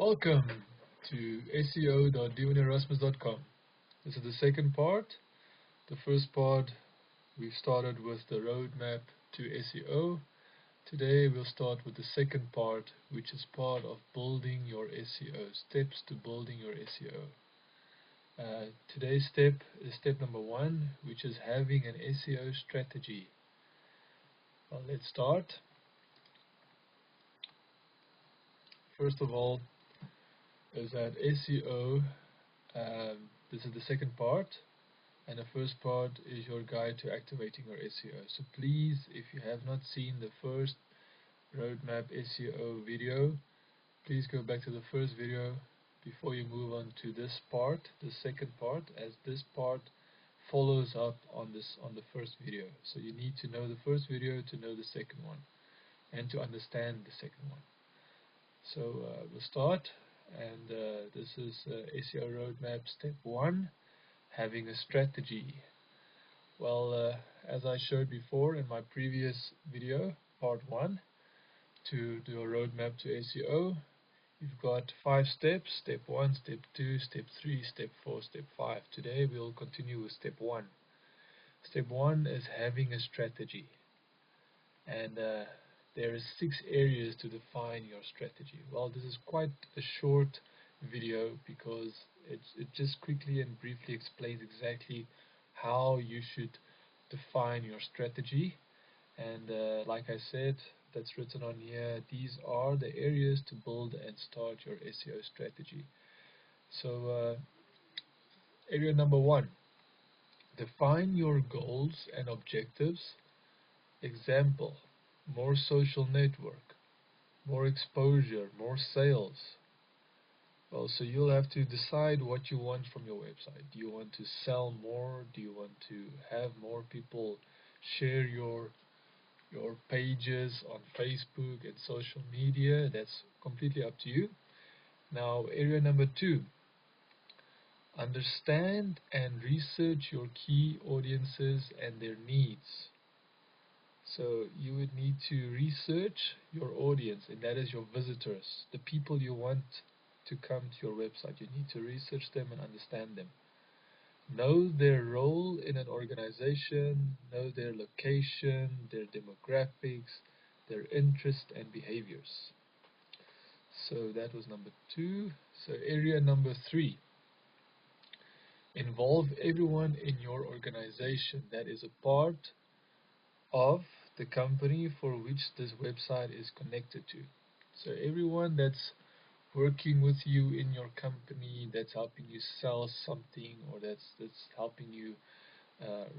Welcome to SEO.divanerasmus.com. This is the second part. The first part we've started with the roadmap to SEO. Today we'll start with the second part, which is part of building your SEO, steps to building your SEO. Today's step is step number 1, which is having an SEO strategy. Well, let's start. First of all, is that SEO, this is the second part, and the first part is your guide to activating your SEO. So please, if you have not seen the first roadmap SEO video, please go back to the first video before you move on to this part, the second part, as this part follows up on the first video. So you need to know the first video to know the second one and to understand the second one. So we'll start, and this is SEO Road Map step 1, having a strategy. Well, as I showed before in my previous video, part 1, to do a roadmap to SEO, you've got 5 steps: step 1, step 2, step 3, step 4, step 5. Today we'll continue with step 1. Step 1 is having a strategy, and there is 6 areas to define your strategy. Well, this is quite a short video because it just quickly and briefly explains exactly how you should define your strategy. And like I said, that's written on here, these are the areas to build and start your SEO strategy. So area number 1, define your goals and objectives. Example: more social network, more exposure, more sales. Well, so you'll have to decide what you want from your website. Do you want to sell more? Do you want to have more people share your pages on Facebook and social media? That's completely up to you. Now, area number 2, understand and research your key audiences and their needs. So you would need to research your audience, and that is your visitors, the people you want to come to your website. You need to research them and understand them. Know their role in an organization, know their location, their demographics, their interests and behaviors. So that was number 2. So area number 3, involve everyone in your organization that is a part of the company for which this website is connected to. So everyone that's working with you in your company, that's helping you sell something, or that's helping you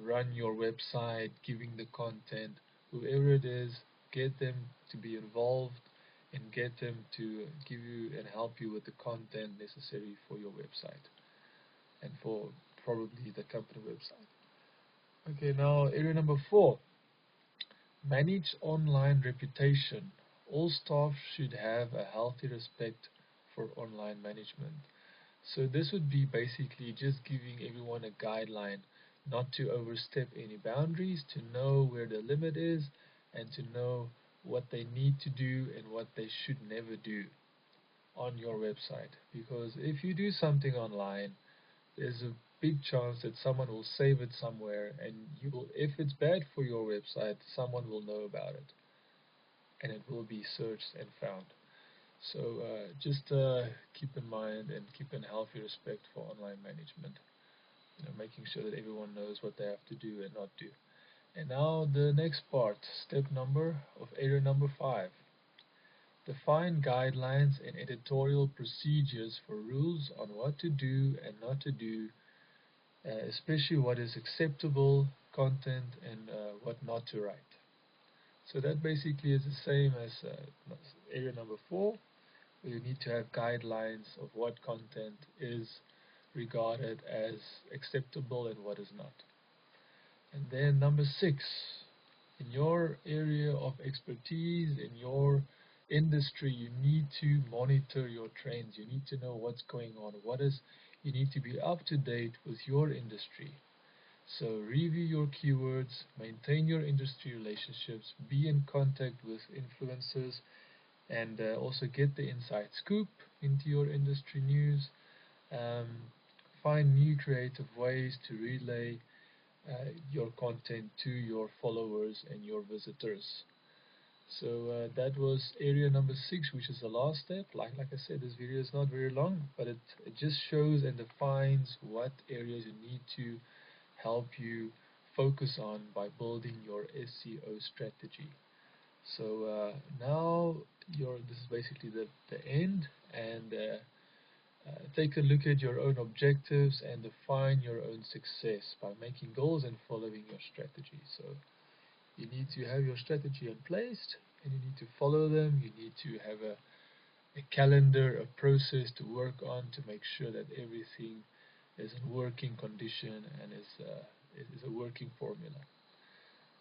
run your website, giving the content, whoever it is, get them to be involved and get them to give you and help you with the content necessary for your website and for probably the company website. Okay, now area number 4, manage online reputation. All staff should have a healthy respect for online management. So this would be basically just giving everyone a guideline not to overstep any boundaries, to know where the limit is, and to know what they need to do and what they should never do on your website. Because if you do something online, there's a big chance that someone will save it somewhere, and you will, if it's bad for your website, someone will know about it and it will be searched and found. So just keep in mind and keep in healthy respect for online management, making sure that everyone knows what they have to do and not do. And now the next part, step number of area number 5, define guidelines and editorial procedures for rules on what to do and not to do, especially what is acceptable content and what not to write. So that basically is the same as area number 4, where you need to have guidelines of what content is regarded as acceptable and what is not. And then number 6, in your area of expertise, in your industry, you need to monitor your trends. You need to know what's going on. You need to be up to date with your industry. So review your keywords, maintain your industry relationships, be in contact with influencers, and also get the inside scoop into your industry news. Um, Find new creative ways to relay your content to your followers and your visitors. So that was area number 6, which is the last step. Like I said, this video is not very long, but it just shows and defines what areas you need to help you focus on by building your SEO strategy. So now this is basically the end, and take a look at your own objectives and define your own success by making goals and following your strategy. So you need to have your strategy in place, and you need to follow them. You need to have a calendar, a process to work on to make sure that everything is in working condition and is a working formula.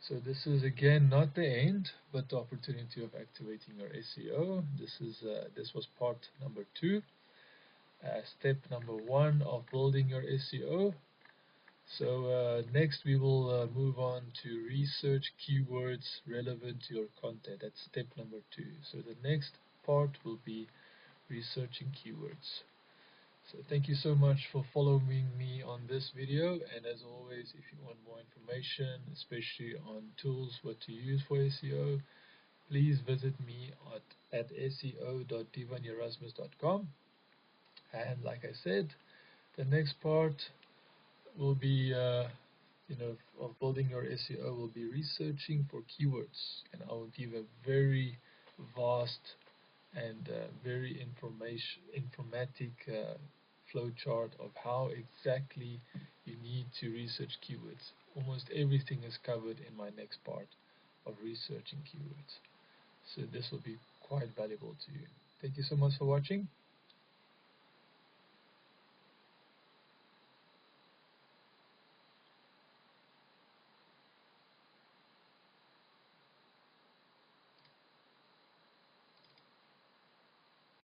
So this is again not the end, but the opportunity of activating your SEO. This was part number 2, step number 1 of building your SEO. So next we will move on to research keywords relevant to your content. That's step number 2. So the next part will be researching keywords. So thank you so much for following me on this video, and as always, if you want more information, especially on tools, what to use for SEO, please visit me at seo.divanerasmus.com. And like I said, the next part will be of building your SEO will be researching for keywords, and I will give a very vast and very informatic flowchart of how exactly you need to research keywords. Almost everything is covered in my next part of researching keywords. So this will be quite valuable to you. Thank you so much for watching.